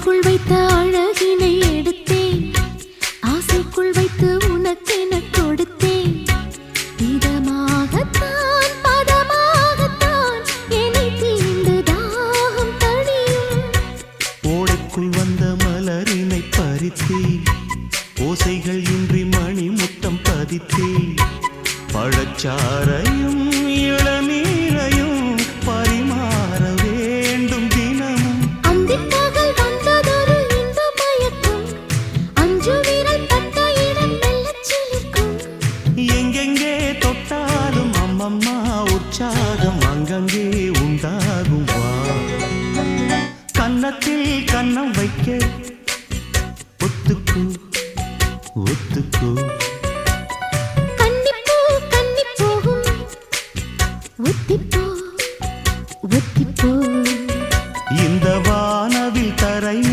ஆடைக்குள் வைத்த அழகினை எடுத்தேன், ஆசைக்குள் வைத்து உனக்கென கொடுத்தேன். இதமாகத்தான் பதமாகத்தான் என்னை தீண்டு தாகம் தணியும். ஓடைக்குள் வந்த மலரினை பறித்தேன், ஓசைகள் இன்றி மணி முத்தம் பதித்தேன். பழச்சாரையும் இளநீரையும் பரிமாற வேண்டும் தினமும். அந்திப்பகல் வந்ததொரு இன்ப மயக்கம், அஞ்சு விரல் பட்ட இடம் மெல்லச் சிலிர்க்கும். எங்கெங்கே தொட்டாலும் அம்மம்மா உற்சாகம் அங்கங்கே உண்டாகும். வா கன்னத்தில் கன்னம் வைக்க ஒத்துக்கு ஒத்துக்கு